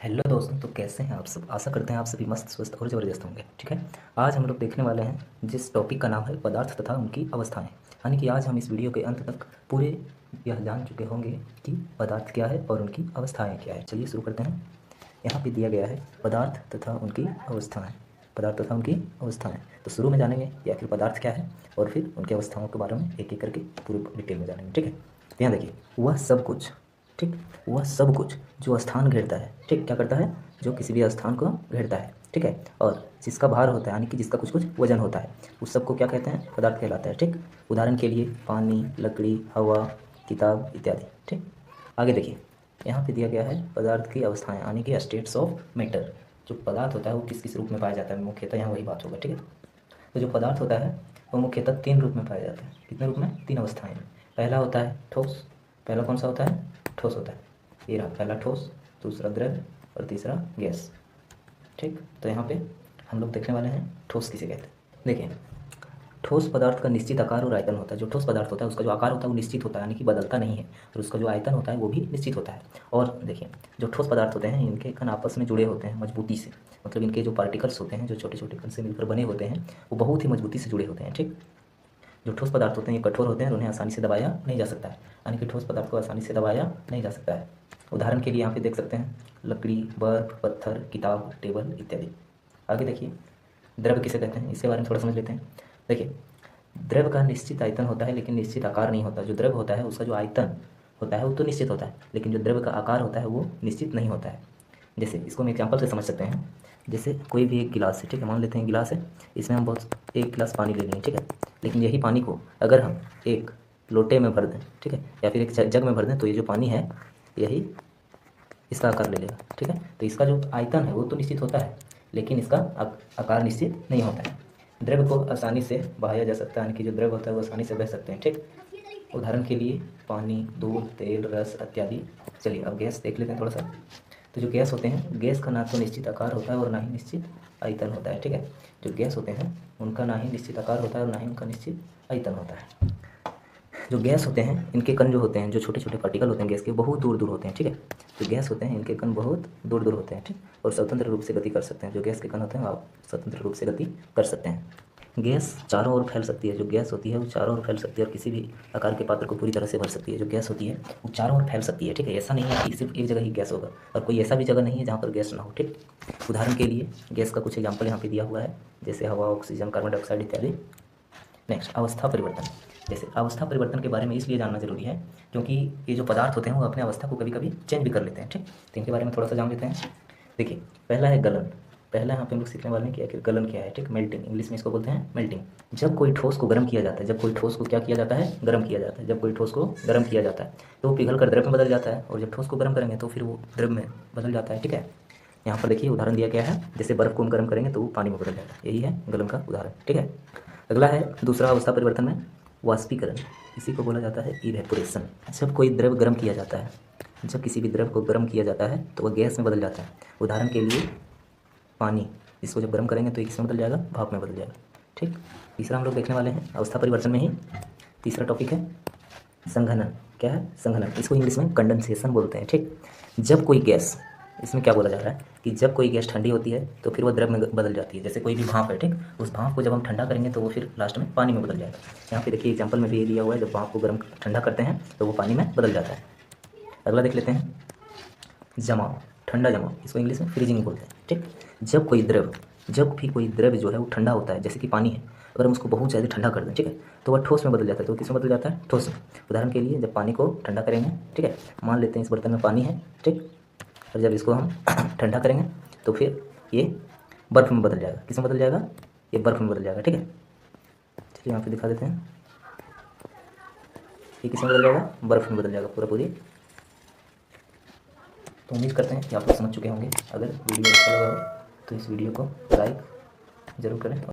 Hello दोस्तों, तो कैसे हैं आप सब। आशा करते हैं आप सभी मस्त स्वस्थ और ज़बरदस्त होंगे। ठीक है, आज हम लोग देखने वाले हैं जिस टॉपिक का नाम है पदार्थ तथा उनकी अवस्थाएं। यानी कि आज हम इस वीडियो के अंत तक पूरे यह जान चुके होंगे कि पदार्थ क्या है और उनकी अवस्थाएं क्या है। चलिए शुरू करते हैं। यहाँ पे दिया गया है पदार्थ तथा उनकी अवस्थाएँ। पदार्थ तथा उनकी अवस्थाएँ, तो शुरू में जानेंगे कि आखिर पदार्थ क्या है और फिर उनकी अवस्थाओं के बारे में एक एक करके पूरी डिटेल में जानेंगे। ठीक है, तो यहाँ देखिए, वह सब कुछ, ठीक, वह सब कुछ जो स्थान घेरता है, ठीक, क्या करता है, जो किसी भी स्थान को घेरता है, ठीक है, और जिसका भार होता है यानी कि जिसका कुछ कुछ वजन होता है, उस सब को क्या कहते हैं, पदार्थ कहलाता है। ठीक, उदाहरण के लिए पानी, लकड़ी, हवा, किताब इत्यादि। ठीक, आगे देखिए, यहाँ पे दिया गया है पदार्थ की अवस्थाएं यानी कि स्टेट्स ऑफ मैटर। जो पदार्थ होता है वो किस किस रूप में पाया जाता है, मुख्यतः यहाँ वही बात होगा। ठीक है, तो जो पदार्थ होता है वो मुख्यतः तीन रूप में पाया जाता है। कितने रूप में, तीन अवस्थाएं में। पहला होता है ठोस। पहला कौन सा होता है, ठोस होता है। ये रहा पहला ठोस, दूसरा द्रव और तीसरा गैस। ठीक, तो यहाँ पे हम लोग देखने वाले हैं ठोस किसे कहते हैं। देखिए, ठोस पदार्थ का निश्चित आकार और आयतन होता है। जो ठोस पदार्थ होता है उसका जो आकार होता है वो निश्चित होता है यानी कि बदलता नहीं है, और उसका जो आयतन होता है वो भी निश्चित होता है। और देखिए, जो ठोस पदार्थ होते हैं इनके कण आपस में जुड़े होते हैं मजबूती से। मतलब इनके जो पार्टिकल्स होते हैं, जो छोटे छोटे कण से मिलकर बने होते हैं, वो बहुत ही मजबूती से जुड़े होते हैं। ठीक, जो ठोस पदार्थ होते हैं ये कठोर होते हैं और उन्हें आसानी से दबाया नहीं जा सकता है। यानी कि ठोस पदार्थ को आसानी से दबाया नहीं जा सकता है। उदाहरण के लिए यहाँ पे देख सकते हैं लकड़ी, बर्फ, पत्थर, किताब, टेबल इत्यादि। आगे देखिए, द्रव किसे कहते हैं, इसके बारे में थोड़ा समझ लेते हैं। देखिए, द्रव का निश्चित आयतन होता है लेकिन निश्चित आकार नहीं होता। जो द्रव होता है उसका जो आयतन होता है वो तो निश्चित होता है, लेकिन जो द्रव का आकार होता है वो निश्चित नहीं होता है। जैसे इसको हम एग्जाम्पल से समझ सकते हैं। जैसे कोई भी एक गिलास है, ठीक है, मान लेते हैं गिलास है, इसमें हम बहुत एक गिलास पानी ले लेंगे, ठीक है, लेकिन यही पानी को अगर हम एक लोटे में भर दें, ठीक है, या फिर एक जग में भर दें, तो ये जो पानी है यही इसका आकार ले लेगा। ठीक है, तो इसका जो आयतन है वो तो निश्चित होता है लेकिन इसका आकार निश्चित नहीं होता है। द्रव को आसानी से बहाया जा सकता है यानी कि जो द्रव होता है वो आसानी से बह सकते हैं। ठीक, उदाहरण के लिए पानी, दूध, तेल, रस इत्यादि। चलिए अब गैस देख लेते हैं थोड़ा सा। तो जो गैस होते हैं, गैस का ना तो निश्चित आकार होता है और ना ही निश्चित आयतन होता है। ठीक है, जो गैस होते हैं उनका ना ही निश्चित आकार होता है और ना ही उनका निश्चित आयतन होता है। जो गैस होते हैं इनके कण जो होते हैं, जो छोटे छोटे पार्टिकल होते हैं गैस के, बहुत दूर दूर होते हैं। ठीक है, जो गैस होते हैं इनके कण बहुत दूर दूर होते हैं। ठीक, और स्वतंत्र रूप से गति कर सकते हैं। जो गैस के कण होते हैं आप स्वतंत्र रूप से गति कर सकते हैं। गैस चारों ओर फैल सकती है। जो गैस होती है वो चारों ओर फैल सकती है और किसी भी आकार के पात्र को पूरी तरह से भर सकती है। जो गैस होती है वो चारों ओर फैल सकती है। ठीक है, ऐसा नहीं है कि सिर्फ एक जगह ही गैस होगा और कोई ऐसा भी जगह नहीं है जहाँ पर गैस ना हो। ठीक, उदाहरण के लिए गैस का कुछ एग्जाम्पल यहाँ पे दिया हुआ है, जैसे हवा, ऑक्सीजन, कार्बन डाइऑक्साइड इत्यादि। नेक्स्ट, अवस्था परिवर्तन। जैसे अवस्था परिवर्तन के बारे में इसलिए जानना जरूरी है क्योंकि ये जो पदार्थ होते हैं वो अपने अवस्था को कभी कभी चेंज भी कर लेते हैं। ठीक, तो इनके बारे में थोड़ा सा जान लेते हैं। देखिए, पहला है गलन। पहला यहाँ पे हम लोग सीखने वाले हैं कि आखिर गलन क्या है। ठीक, मेल्टिंग, इंग्लिश में इसको बोलते हैं मेल्टिंग। जब कोई ठोस को गर्म किया जाता है, जब कोई ठोस को क्या किया जाता है, गर्म किया जाता है। जब कोई ठोस को गर्म किया जाता है तो वो पिघल कर द्रव में बदल जाता है, और जब ठोस को गर्म करेंगे तो फिर वो द्रव में बदल जाता है। ठीक है, यहाँ पर देखिए उदाहरण दिया गया है, जैसे बर्फ को हम गर्म करेंगे तो वो पानी में बदल जाता है। यही है गलन का उदाहरण। ठीक है, अगला है दूसरा अवस्था परिवर्तन में वाष्पीकरण। इसी को बोला जाता है इवेपोरेशन। जब कोई द्रव गर्म किया जाता है, जब किसी भी द्रव को गर्म किया जाता है तो वह गैस में बदल जाता है। उदाहरण के लिए पानी, इसको जब गर्म करेंगे तो ये किसमें बदल जाएगा, भाप में बदल जाएगा। ठीक, तीसरा हम लोग देखने वाले हैं अवस्था परिवर्तन में ही तीसरा टॉपिक है संघनन। क्या है, संघनन, इसको इंग्लिश में कंडेंसेशन बोलते हैं। ठीक, जब कोई गैस, इसमें क्या बोला जा रहा है कि जब कोई गैस ठंडी होती है तो फिर वो द्रव में बदल जाती है। जैसे कोई भी भाप है, ठीक, उस भाप को जब हम ठंडा करेंगे तो वो फिर लास्ट में पानी में बदल जाएगा। यहाँ पे देखिए एग्जांपल में भी ये दिया हुआ है, जब भाप को गर्म ठंडा करते हैं तो वो पानी में बदल जाता है। अगला देख लेते हैं जमाव, ठंडा जमाव, इसको इंग्लिश में फ्रीजिंग बोलते हैं। ठीक, जब कोई द्रव, जब भी कोई द्रव जो है वो ठंडा होता है, जैसे कि पानी है, अगर हम उसको बहुत ज़्यादा ठंडा कर दें, ठीक है, तो वह ठोस में बदल जाता है। तो किस में बदल जाता है, ठोस में। उदाहरण के लिए जब पानी को ठंडा करेंगे, ठीक है, मान लेते हैं इस बर्तन में पानी है, ठीक, और जब इसको हम ठंडा करेंगे तो फिर ये बर्फ़ में बदल जाएगा। किस में बदल जाएगा, ये बर्फ़ में बदल जाएगा। ठीक है, चलिए यहाँ पे दिखा देते हैं, ये किस में बदल जाएगा, बर्फ़ में बदल जाएगा पूरा पूरी। तो उम्मीद करते हैं कि आप लोग समझ चुके होंगे। अगर वीडियो अच्छा लगा हो तो इस वीडियो को लाइक ज़रूर करें।